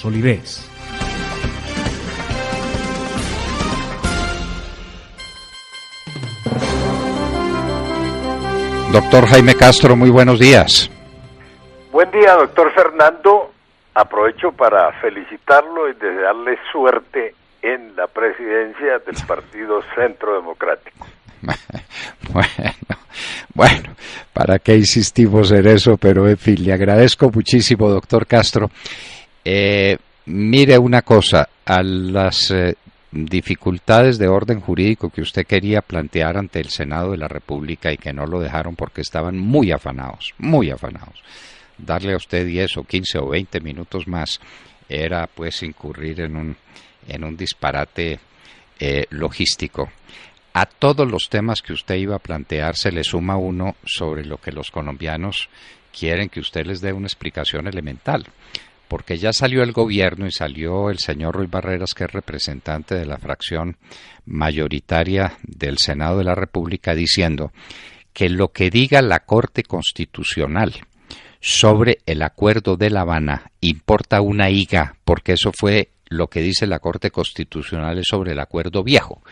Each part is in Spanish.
solidez. Doctor Jaime Castro, muy buenos días. Buen día, doctor Fernando. Aprovecho para felicitarlo y desearle suerte en la presidencia del Partido Centro Democrático. Bueno, ¿para qué insistimos en eso? Pero en fin, le agradezco muchísimo, doctor Castro. Mire una cosa, a las dificultades de orden jurídico que usted quería plantear ante el Senado de la República y que no lo dejaron porque estaban muy afanados. Darle a usted 10 o 15 o 20 minutos más era pues incurrir en un disparate logístico. A todos los temas que usted iba a plantear se le suma uno sobre lo que los colombianos quieren que usted les dé una explicación elemental. Porque ya salió el gobierno y salió el señor Ruiz Barreras, que es representante de la fracción mayoritaria del Senado de la República, diciendo que lo que diga la Corte Constitucional sobre el Acuerdo de La Habana importa una higa, porque eso fue lo que dice la Corte Constitucional sobre el acuerdo viejo,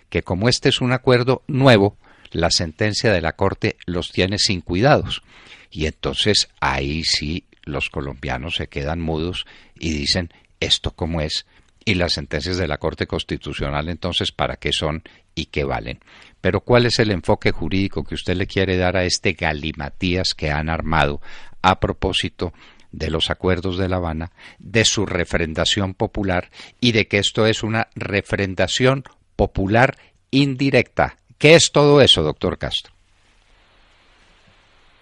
que como este es un acuerdo nuevo, la sentencia de la Corte los tiene sin cuidados. Y entonces ahí sí los colombianos se quedan mudos y dicen, ¿esto cómo es? Y las sentencias de la Corte Constitucional, entonces, ¿para qué son y qué valen? Pero ¿cuál es el enfoque jurídico que usted le quiere dar a este galimatías que han armado a propósito de los acuerdos de La Habana, de su refrendación popular y de que esto es una refrendación popular indirecta? ¿Qué es todo eso, doctor Castro?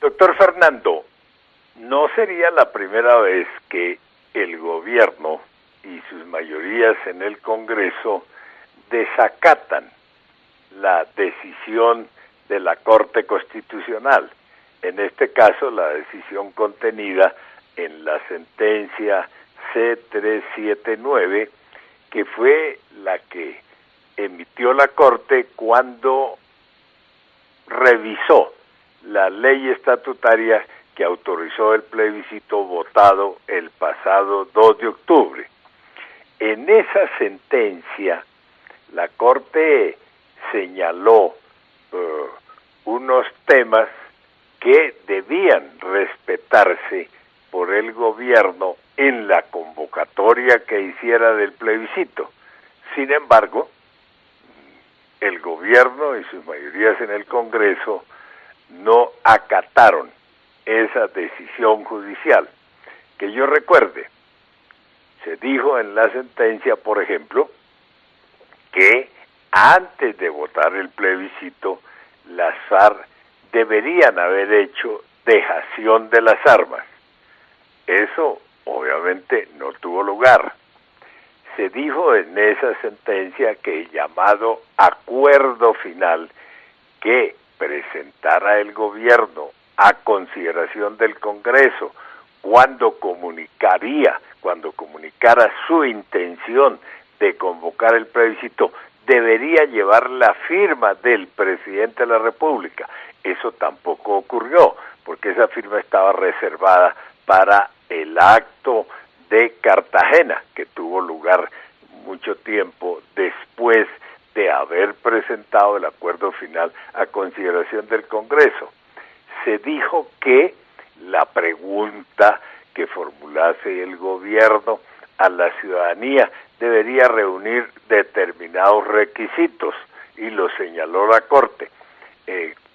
Doctor Fernando, no sería la primera vez que el gobierno y sus mayorías en el Congreso desacatan la decisión de la Corte Constitucional. En este caso, la decisión contenida en la sentencia C379, que fue la que emitió la Corte cuando revisó la ley estatutaria que autorizó el plebiscito votado el pasado 2 de octubre. En esa sentencia, la Corte señaló unos temas que debían respetarse por el gobierno en la convocatoria que hiciera del plebiscito. Sin embargo, el gobierno y sus mayorías en el Congreso no acataron esa decisión judicial. Que yo recuerde, se dijo en la sentencia, por ejemplo, que antes de votar el plebiscito, las FARC deberían haber hecho dejación de las armas. Eso obviamente no tuvo lugar. Se dijo en esa sentencia que el llamado acuerdo final que presentara el gobierno a consideración del Congreso cuando comunicara su intención de convocar el plebiscito, debería llevar la firma del presidente de la República. Eso tampoco ocurrió, porque esa firma estaba reservada para el acto de Cartagena, que tuvo lugar mucho tiempo después de haber presentado el acuerdo final a consideración del Congreso. Se dijo que la pregunta que formulase el gobierno a la ciudadanía debería reunir determinados requisitos, y lo señaló la Corte.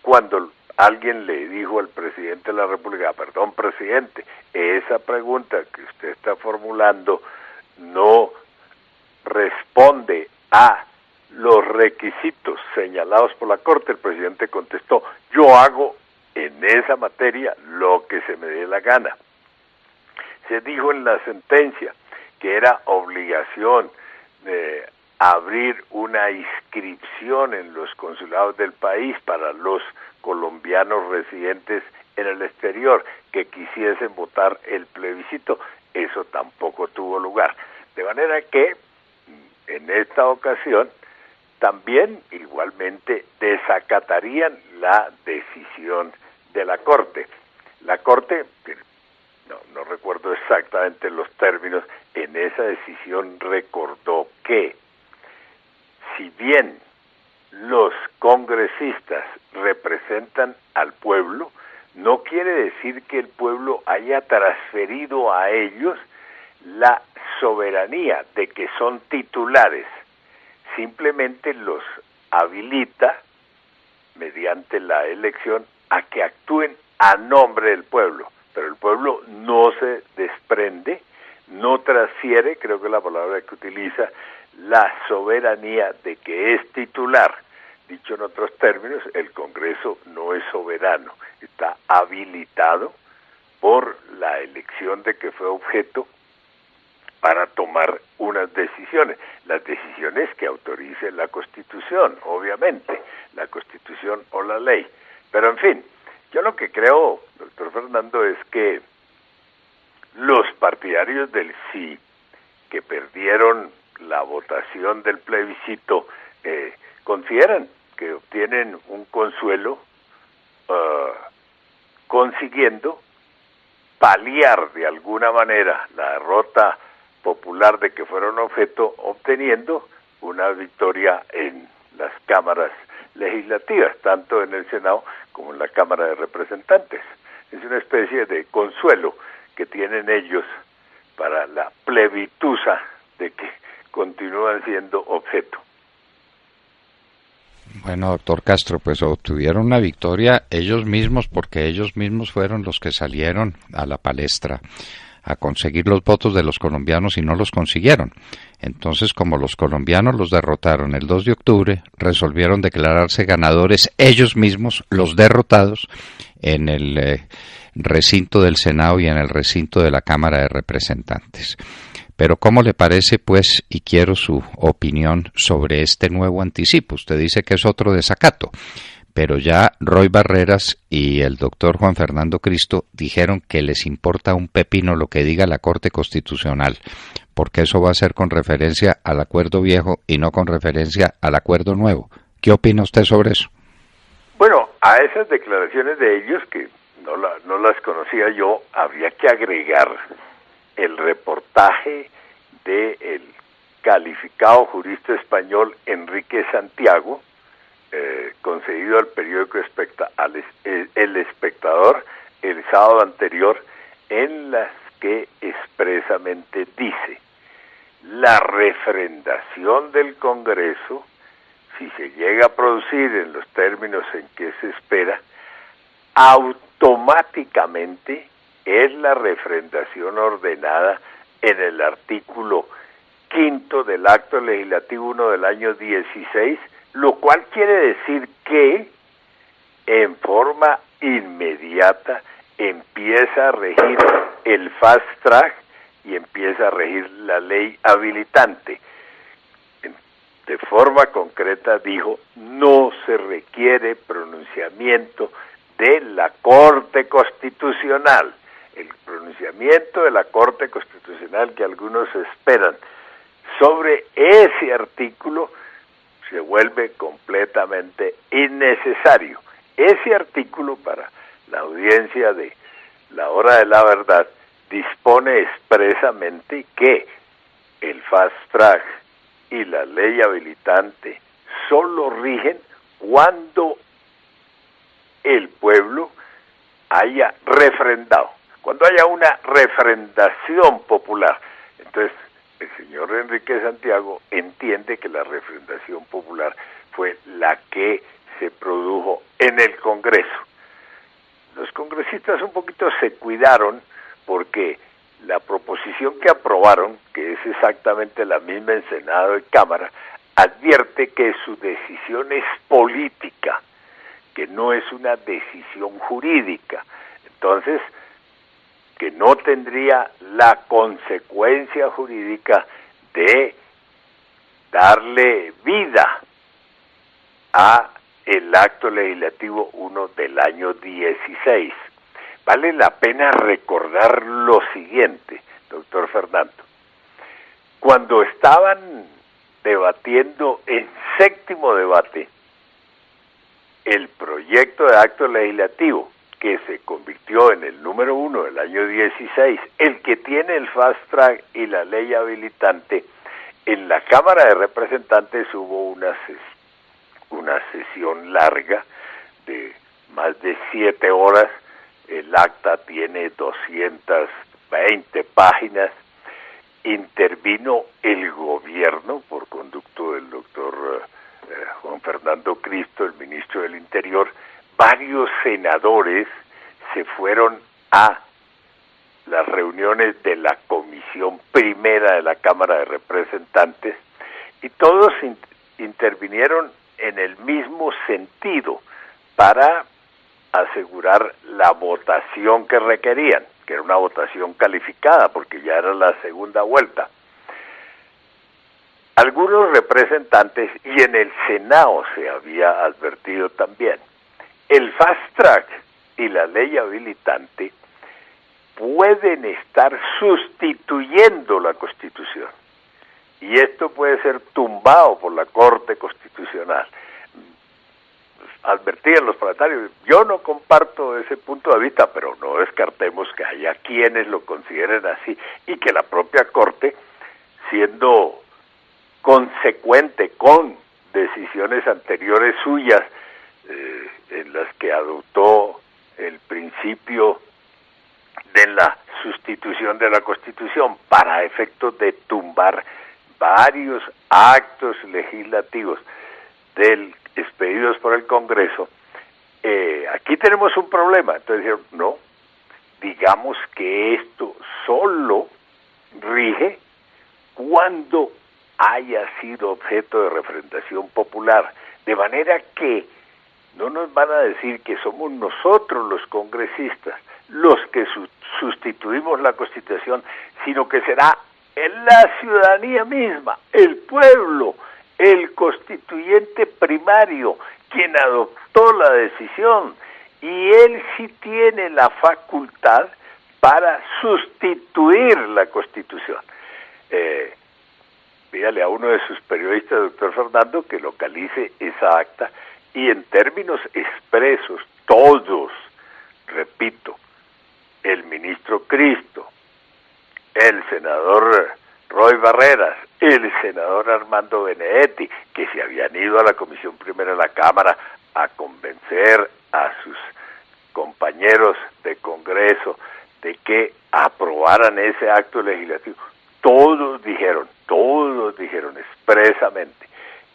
Cuando alguien le dijo al presidente de la República, perdón, presidente, esa pregunta que usted está formulando no responde a los requisitos señalados por la Corte, el presidente contestó, yo hago en esa materia lo que se me dé la gana. Se dijo en la sentencia que era obligación de abrir una inscripción en los consulados del país para los colombianos residentes en el exterior que quisiesen votar el plebiscito. Eso tampoco tuvo lugar. De manera que en esta ocasión también igualmente desacatarían la decisión de la Corte. La Corte, no recuerdo exactamente los términos, en esa decisión recordó que si bien los congresistas representan al pueblo, no quiere decir que el pueblo haya transferido a ellos la soberanía de que son titulares, simplemente los habilita mediante la elección a que actúen a nombre del pueblo, pero el pueblo no se desprende, no transfiere, creo que es la palabra que utiliza, la soberanía de que es titular. Dicho en otros términos, el Congreso no es soberano, está habilitado por la elección de que fue objeto para tomar unas decisiones, las decisiones que autorice la Constitución, obviamente, la Constitución o la ley. Pero en fin, yo lo que creo, doctor Fernando, es que los partidarios del sí, que perdieron la votación del plebiscito, consideran que obtienen un consuelo consiguiendo paliar de alguna manera la derrota popular de que fueron objeto, obteniendo una victoria en las cámaras legislativas, tanto en el Senado como en la Cámara de Representantes. Es una especie de consuelo que tienen ellos para la plebitusa de que continúan siendo objeto. Bueno, doctor Castro, pues obtuvieron una victoria ellos mismos porque ellos mismos fueron los que salieron a la palestra a conseguir los votos de los colombianos y no los consiguieron. Entonces, como los colombianos los derrotaron el 2 de octubre, resolvieron declararse ganadores ellos mismos, los derrotados, en el recinto del Senado y en el recinto de la Cámara de Representantes. Pero ¿cómo le parece, pues, y quiero su opinión sobre este nuevo anticipo? Usted dice que es otro desacato, pero ya Roy Barreras y el doctor Juan Fernando Cristo dijeron que les importa un pepino lo que diga la Corte Constitucional, porque eso va a ser con referencia al acuerdo viejo y no con referencia al acuerdo nuevo. ¿Qué opina usted sobre eso? Bueno, a esas declaraciones de ellos, que no las conocía yo, habría que agregar el reportaje del calificado jurista español Enrique Santiago, concedido al periódico El Espectador el sábado anterior, en las que expresamente dice: la refrendación del Congreso, si se llega a producir en los términos en que se espera, automáticamente es la refrendación ordenada en el artículo 5 del Acto Legislativo 1 del año 16, lo cual quiere decir que en forma inmediata empieza a regir el fast track y empieza a regir la ley habilitante. De forma concreta dijo, no se requiere pronunciamiento de la Corte Constitucional. El pronunciamiento de la Corte Constitucional que algunos esperan sobre ese artículo se vuelve completamente innecesario. Ese artículo, para la audiencia de la hora de la verdad, dispone expresamente que el fast track y la ley habilitante solo rigen cuando el pueblo haya refrendado, cuando haya una refrendación popular. Entonces, el señor Enrique Santiago entiende que la refrendación popular fue la que se produjo en el Congreso. Los congresistas un poquito se cuidaron porque la proposición que aprobaron, que es exactamente la misma en Senado y Cámara, advierte que su decisión es política, que no es una decisión jurídica. Entonces, que no tendría la consecuencia jurídica de darle vida a el acto legislativo 1 del año 16. Vale la pena recordar lo siguiente, doctor Fernando. Cuando estaban debatiendo en séptimo debate el proyecto de acto legislativo que se convirtió en el número 1 del año 16, el que tiene el fast track y la ley habilitante, en la Cámara de Representantes hubo una sesión larga de más de 7 horas. El acta tiene 220 páginas. Intervino el gobierno por conducto del doctor Juan Fernando Cristo, el ministro del Interior. Varios senadores se fueron a las reuniones de la Comisión Primera de la Cámara de Representantes y todos intervinieron en el mismo sentido para asegurar la votación que requerían, que era una votación calificada porque ya era la segunda vuelta. Algunos representantes, y en el Senado se había advertido también, el fast track y la ley habilitante pueden estar sustituyendo la Constitución. Y esto puede ser tumbado por la Corte Constitucional. Advertían los parlamentarios, yo no comparto ese punto de vista, pero no descartemos que haya quienes lo consideren así y que la propia Corte, siendo consecuente con decisiones anteriores suyas, en las que adoptó el principio de la sustitución de la Constitución para efectos de tumbar varios actos legislativos expedidos por el Congreso, aquí tenemos un problema. Entonces dijeron, no, digamos que esto solo rige cuando haya sido objeto de referendación popular, de manera que no nos van a decir que somos nosotros los congresistas los que sustituimos la Constitución, sino que será la ciudadanía misma, el pueblo, el constituyente primario, quien adoptó la decisión, y él sí tiene la facultad para sustituir la Constitución. Dígale a uno de sus periodistas, doctor Fernando, que localice esa acta, y en términos expresos, todos, repito, el ministro Cristo, el senador Roy Barreras, el senador Armando Benedetti, que se habían ido a la Comisión Primera de la Cámara a convencer a sus compañeros de Congreso de que aprobaran ese acto legislativo, todos dijeron expresamente,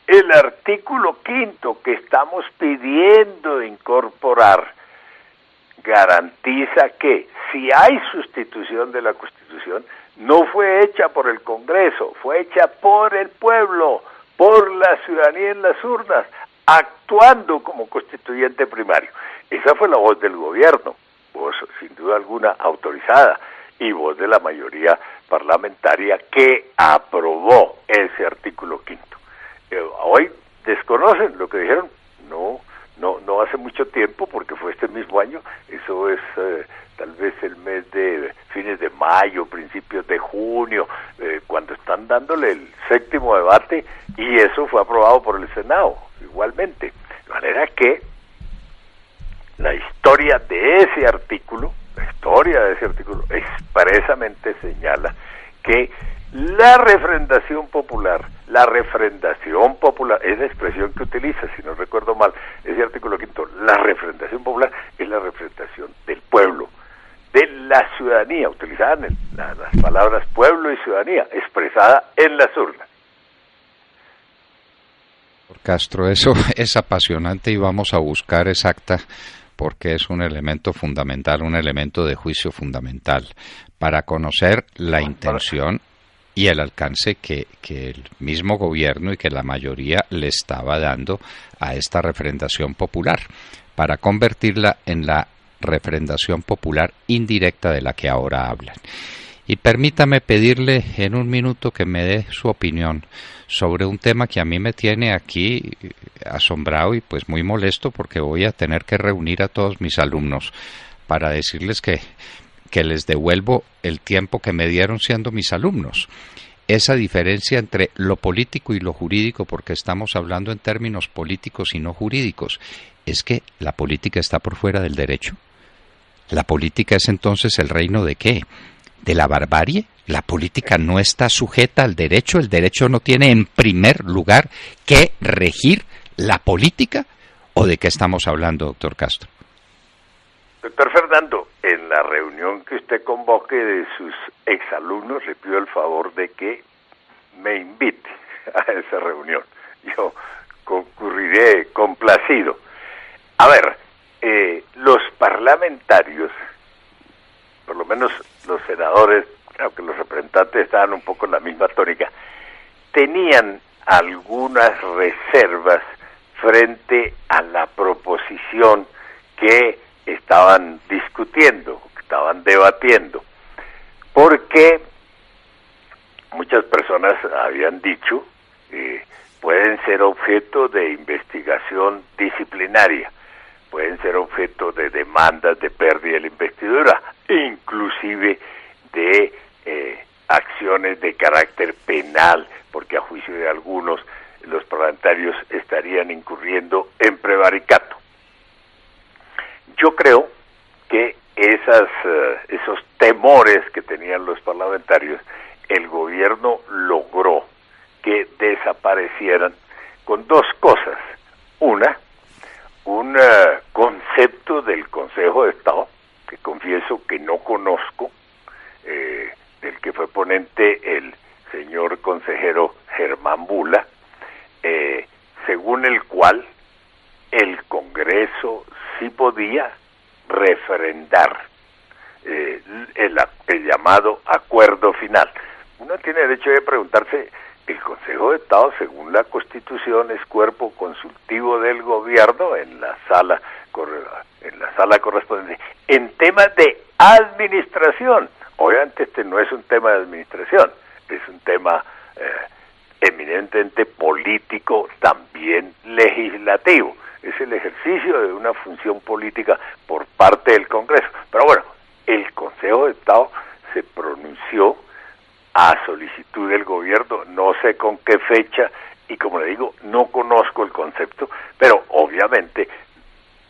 el artículo 5 que estamos pidiendo incorporar garantiza que si hay sustitución de la Constitución, no fue hecha por el Congreso, fue hecha por el pueblo, por la ciudadanía en las urnas, actuando como constituyente primario. Esa fue la voz del gobierno, voz sin duda alguna autorizada, y voz de la mayoría parlamentaria que aprobó ese artículo 5. Hoy desconocen lo que dijeron, no hace mucho tiempo, porque fue este mismo año, eso es tal vez el mes de fines de mayo, principios de junio, cuando están dándole el 7º debate, y eso fue aprobado por el Senado, igualmente. De manera que la historia de ese artículo expresamente señala que la refrendación popular, es la expresión que utiliza, si no recuerdo mal, ese artículo 5, la refrendación popular es la refrendación del pueblo, de la ciudadanía, utilizaban las palabras pueblo y ciudadanía, expresada en las urnas. Castro, eso es apasionante y vamos a buscar exacta, porque es un elemento fundamental, un elemento de juicio fundamental, para conocer la intención y el alcance que el mismo gobierno y que la mayoría le estaba dando a esta refrendación popular, para convertirla en la refrendación popular indirecta de la que ahora hablan. Y permítame pedirle en un minuto que me dé su opinión sobre un tema que a mí me tiene aquí asombrado y pues muy molesto, porque voy a tener que reunir a todos mis alumnos para decirles que les devuelvo el tiempo que me dieron siendo mis alumnos. Esa diferencia entre lo político y lo jurídico, porque estamos hablando en términos políticos y no jurídicos, es que la política está por fuera del derecho. ¿La política es entonces el reino de qué? ¿De la barbarie? La política no está sujeta al derecho, el derecho no tiene en primer lugar que regir la política. ¿O de qué estamos hablando, doctor Castro? Doctor Fernando, en la reunión que usted convoque de sus exalumnos, le pido el favor de que me invite a esa reunión. Yo concurriré complacido. A ver, los parlamentarios, por lo menos los senadores, aunque los representantes estaban un poco en la misma tónica, tenían algunas reservas frente a la proposición que estaban discutiendo, que estaban debatiendo, porque muchas personas habían dicho pueden ser objeto de investigación disciplinaria, pueden ser objeto de demandas de pérdida de la investidura, inclusive de acciones de carácter penal, porque a juicio de algunos los parlamentarios estarían incurriendo en prevaricato. Yo creo que esos temores que tenían los parlamentarios, el gobierno logró que desaparecieran con dos cosas. Una, un concepto del Consejo de Estado, que confieso que no conozco, del que fue ponente el señor consejero Germán Bula, según el cual el Congreso sí podía refrendar el llamado acuerdo final. Uno tiene derecho de preguntarse, el Consejo de Estado, según la Constitución, es cuerpo consultivo del gobierno en la sala correspondiente, en temas de administración. Obviamente este no es un tema de administración, es un tema eminentemente político, también legislativo. Es el ejercicio de una función política por parte del Congreso. Pero bueno, el Consejo de Estado se pronunció a solicitud del gobierno, no sé con qué fecha, y como le digo, no conozco el concepto, pero obviamente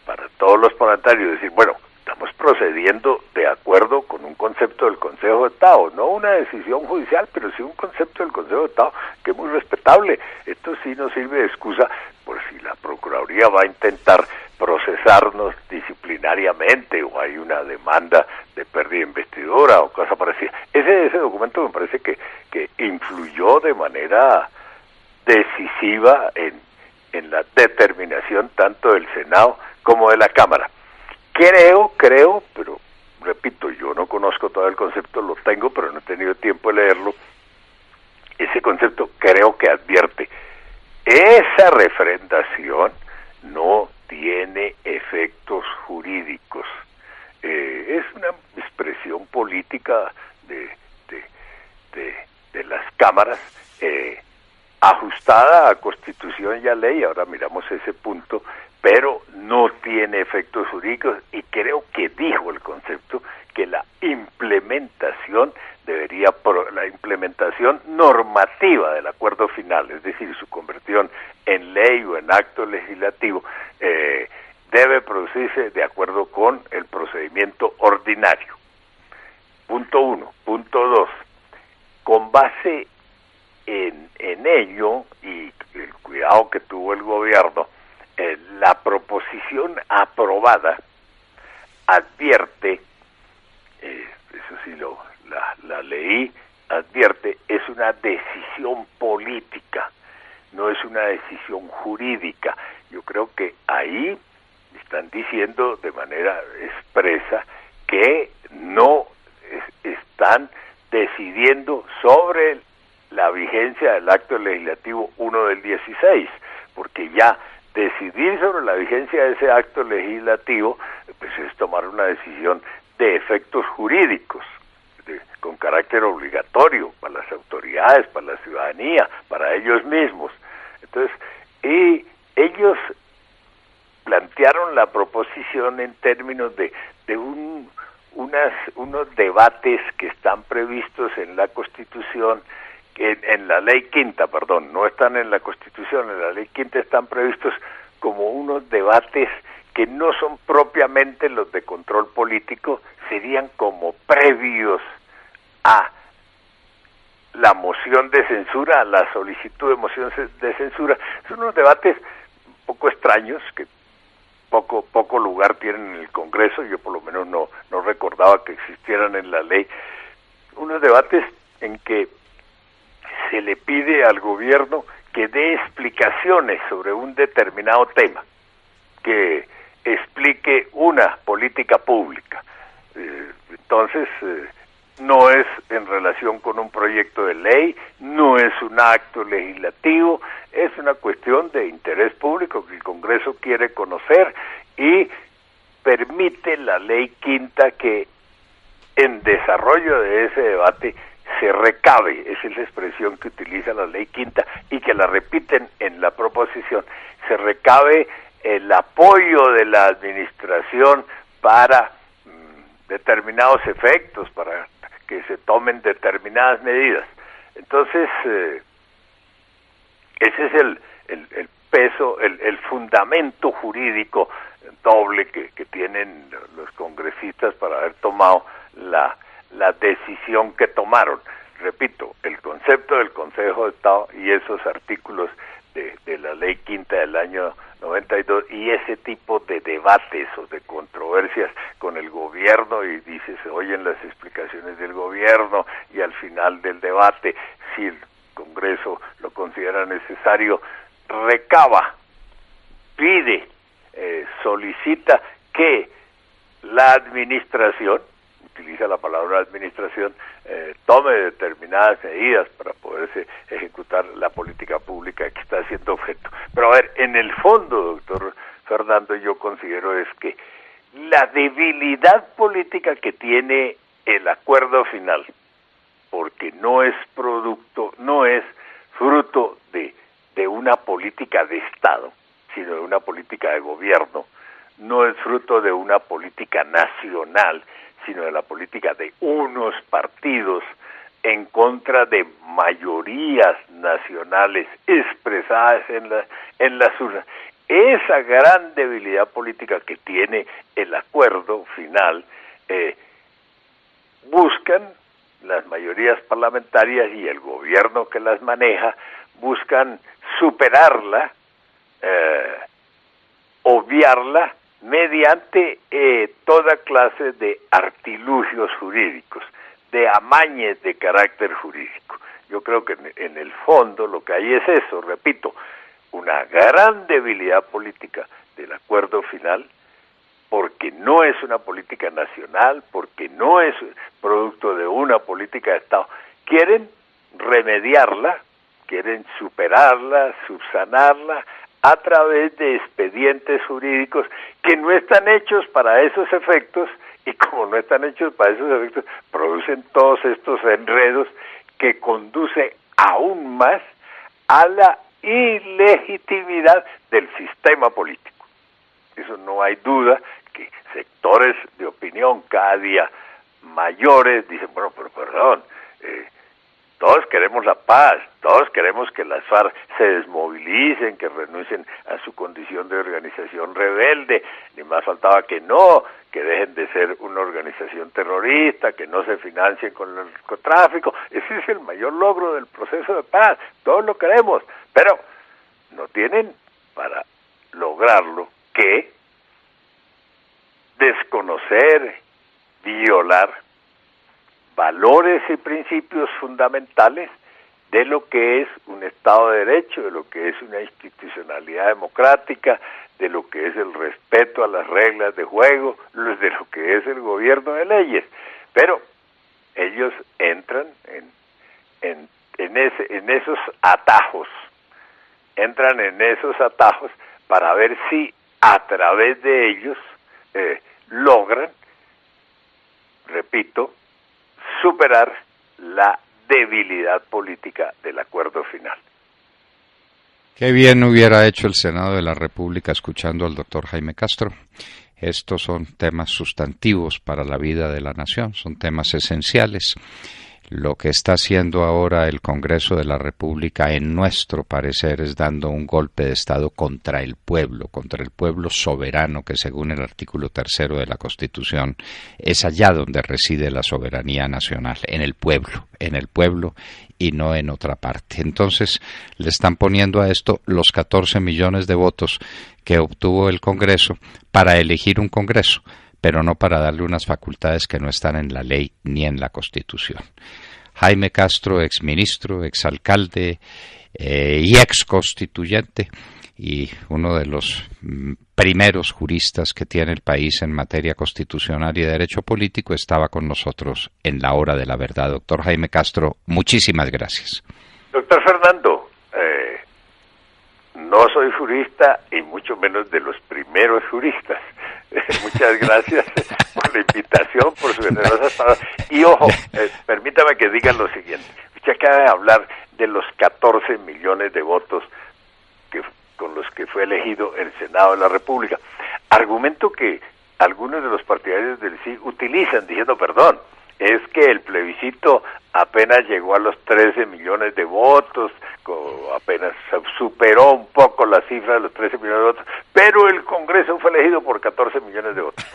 para todos los parlamentarios decir, bueno, estamos procediendo de acuerdo con un concepto del Consejo de Estado, no una decisión judicial, pero sí un concepto del Consejo de Estado que es muy respetable. Esto sí no sirve de excusa por si la Procuraduría va a intentar procesarnos disciplinariamente o hay una demanda de pérdida de investidura o cosa parecida. Ese documento me parece que influyó de manera decisiva en la determinación tanto del Senado como de la Cámara. Creo, pero repito, yo no conozco todo el concepto, lo tengo, pero no he tenido tiempo de leerlo. Ese concepto creo que advierte, esa refrendación no tiene efectos jurídicos. Es una expresión política de las cámaras, ajustada a Constitución y a ley. Ahora miramos ese punto, pero no tiene efectos jurídicos, y creo que dijo el concepto que la implementación normativa del acuerdo final, es decir, su conversión en ley o en acto legislativo, debe producirse de acuerdo con el procedimiento ordinario. Punto 1. Punto 2. Con base en ello y el cuidado que tuvo el gobierno, la proposición aprobada advierte, eso sí la leí, advierte, es una decisión política, no es una decisión jurídica. Yo creo que ahí están diciendo de manera expresa que no están decidiendo sobre la vigencia del acto legislativo 1 del 16, porque ya decidir sobre la vigencia de ese acto legislativo pues es tomar una decisión de efectos jurídicos, con carácter obligatorio para las autoridades, para la ciudadanía, para ellos mismos. Entonces, y ellos plantearon la proposición en términos de unos debates que están previstos en la Constitución, en la Ley Quinta, perdón, no están en la Constitución, en la Ley Quinta están previstos como unos debates que no son propiamente los de control político, serían como previos a la moción de censura, a la solicitud de moción de censura. Son unos debates un poco extraños que poco lugar tienen en el Congreso. Yo por lo menos no recordaba que existieran en la ley. Unos debates en que se le pide al gobierno que dé explicaciones sobre un determinado tema, que explique una política pública. Entonces, no es en relación con un proyecto de ley, no es un acto legislativo, es una cuestión de interés público que el Congreso quiere conocer, y permite la ley quinta que en desarrollo de ese debate se recabe, esa es la expresión que utiliza la ley quinta y que la repiten en la proposición, se recabe el apoyo de la administración para determinados efectos, para que se tomen determinadas medidas. Entonces, ese es el peso, el fundamento jurídico doble que tienen los congresistas para haber tomado la decisión que tomaron. Repito, el concepto del Consejo de Estado y esos artículos de la ley quinta del año 92 y ese tipo de debates o de controversias con el gobierno, y dice, se oyen las explicaciones del gobierno y al final del debate, si el Congreso lo considera necesario, recaba, pide, solicita que la administración, utiliza la palabra administración, tome determinadas medidas para poderse ejecutar la política pública que está siendo objeto. Pero a ver, en el fondo, doctor Fernando, yo considero es que la debilidad política que tiene el acuerdo final, porque no es fruto de una política de Estado, sino de una política de gobierno, no es fruto de una política nacional, sino de la política de unos partidos en contra de mayorías nacionales expresadas en las urnas. Esa gran debilidad política que tiene el acuerdo final, buscan las mayorías parlamentarias y el gobierno que las maneja, buscan superarla, obviarla, mediante toda clase de artilugios jurídicos, de amañes de carácter jurídico. Yo creo que en el fondo lo que hay es eso, repito, una gran debilidad política del acuerdo final, porque no es una política nacional, porque no es producto de una política de Estado. Quieren remediarla, quieren superarla, subsanarla, a través de expedientes jurídicos que no están hechos para esos efectos, y como no están hechos para esos efectos, producen todos estos enredos que conducen aún más a la ilegitimidad del sistema político. Eso no hay duda, que sectores de opinión cada día mayores dicen, bueno, pero perdón, todos queremos la paz, todos queremos que las FARC se desmovilicen, que renuncien a su condición de organización rebelde, ni más faltaba que no, que dejen de ser una organización terrorista, que no se financien con el narcotráfico. Ese es el mayor logro del proceso de paz, todos lo queremos, pero no tienen para lograrlo que desconocer, violar valores y principios fundamentales de lo que es un Estado de Derecho, de lo que es una institucionalidad democrática, de lo que es el respeto a las reglas de juego, de lo que es el gobierno de leyes. Pero ellos entran en esos atajos, para ver si a través de ellos logran, repito, superar la debilidad política del acuerdo final. Qué bien hubiera hecho el Senado de la República escuchando al doctor Jaime Castro. Estos son temas sustantivos para la vida de la nación, son temas esenciales. Lo que está haciendo ahora el Congreso de la República, en nuestro parecer, es dando un golpe de Estado contra el pueblo soberano, que según el artículo 3 de la Constitución es allá donde reside la soberanía nacional, en el pueblo y no en otra parte. Entonces le están poniendo a esto los 14 millones de votos que obtuvo el Congreso para elegir un Congreso, pero no para darle unas facultades que no están en la ley ni en la Constitución. Jaime Castro, exministro, exalcalde y exconstituyente, y uno de los primeros juristas que tiene el país en materia constitucional y de derecho político, estaba con nosotros en la hora de la verdad. Doctor Jaime Castro, muchísimas gracias. Doctor Fernando, no soy jurista y mucho menos de los primeros juristas. Muchas gracias por la invitación, por su generosa palabra. Y ojo, permítame que diga lo siguiente. Usted acaba de hablar de los 14 millones de votos con los que fue elegido el Senado de la República. Argumento que algunos de los partidarios del sí utilizan, diciendo, perdón, es que el plebiscito apenas llegó a los 13 millones de votos, apenas superó un poco la cifra de los 13 millones de votos, pero el Congreso fue elegido por 14 millones de votos.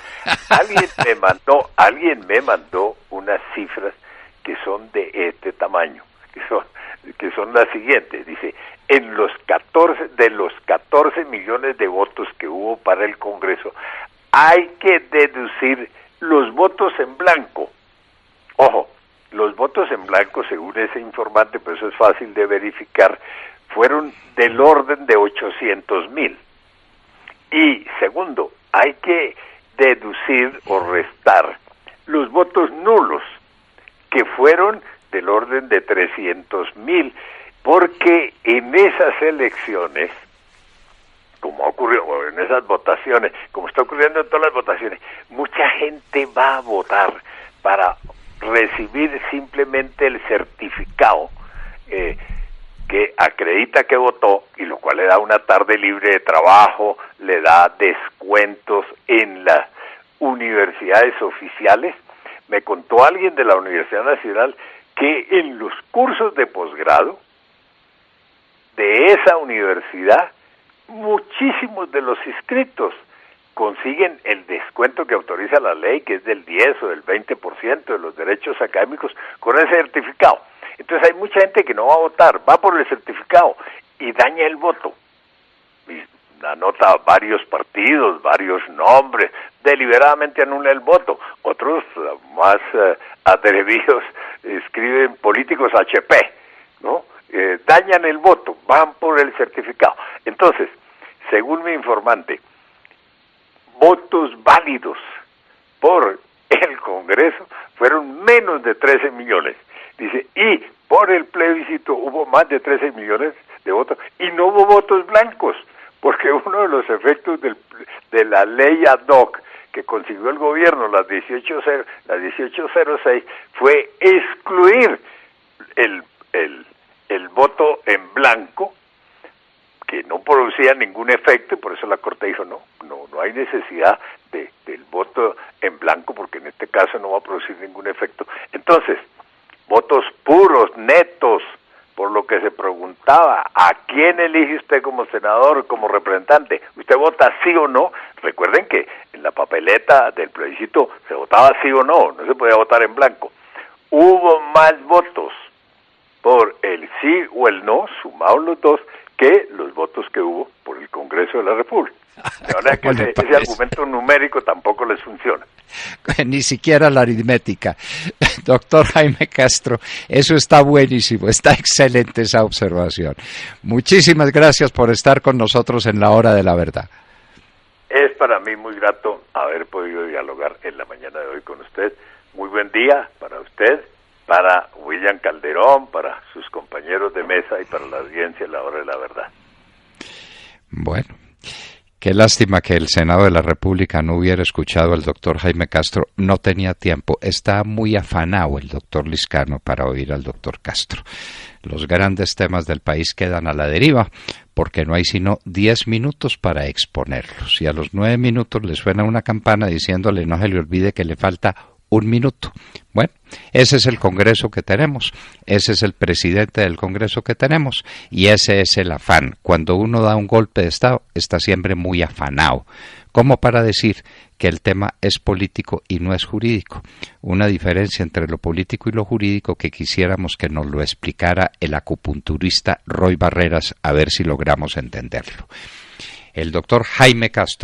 Alguien me mandó unas cifras que son de este tamaño, que son las siguientes. Dice, de los 14 millones de votos que hubo para el Congreso, hay que deducir los votos en blanco. Ojo, los votos en blanco, según ese informante, pues eso es fácil de verificar, fueron del orden de 800,000. Y segundo, hay que deducir o restar los votos nulos, que fueron del orden de 300,000, porque en esas elecciones, como ocurrió en esas votaciones, como está ocurriendo en todas las votaciones, mucha gente va a votar para recibir simplemente el certificado que acredita que votó, y lo cual le da una tarde libre de trabajo, le da descuentos en las universidades oficiales. Me contó alguien de la Universidad Nacional que en los cursos de posgrado de esa universidad, muchísimos de los inscritos consiguen el descuento que autoriza la ley, que es del 10 o del 20% de los derechos académicos, con ese certificado. Entonces hay mucha gente que no va a votar, va por el certificado y daña el voto. Y anota varios partidos, varios nombres, deliberadamente anula el voto. Otros más atrevidos escriben políticos HP, ¿no? Dañan el voto, van por el certificado. Entonces, según mi informante, votos válidos por el Congreso fueron menos de 13 millones. Dice, y por el plebiscito hubo más de 13 millones de votos y no hubo votos blancos, porque uno de los efectos de la ley ad hoc que consiguió el gobierno, la 1806, fue excluir el voto en blanco, que no producía ningún efecto, y por eso la Corte dijo, no hay necesidad del voto en blanco, porque en este caso no va a producir ningún efecto. Entonces, votos puros, netos, por lo que se preguntaba, ¿a quién elige usted como senador, como representante? ¿Usted vota sí o no? Recuerden que en la papeleta del plebiscito se votaba sí o no se podía votar en blanco. Hubo más votos por el sí o el no, sumados los dos, que los votos que hubo por el Congreso de la República. De manera que ese argumento numérico tampoco les funciona. Ni siquiera la aritmética. Doctor Jaime Castro, eso está buenísimo, está excelente esa observación. Muchísimas gracias por estar con nosotros en la hora de la verdad. Es para mí muy grato haber podido dialogar en la mañana de hoy con usted. Muy buen día para usted, para William Calderón, para sus compañeros de mesa y para la audiencia en la hora de la verdad. Bueno, qué lástima que el Senado de la República no hubiera escuchado al doctor Jaime Castro. No tenía tiempo. Está muy afanado el doctor Lizcano para oír al doctor Castro. Los grandes temas del país quedan a la deriva porque no hay sino 10 minutos para exponerlos. Y a los 9 minutos le suena una campana diciéndole no se le olvide que le falta un minuto. Bueno, ese es el Congreso que tenemos, ese es el presidente del Congreso que tenemos y ese es el afán. Cuando uno da un golpe de Estado está siempre muy afanado, como para decir que el tema es político y no es jurídico. Una diferencia entre lo político y lo jurídico que quisiéramos que nos lo explicara el acupunturista Roy Barreras, a ver si logramos entenderlo. El doctor Jaime Castro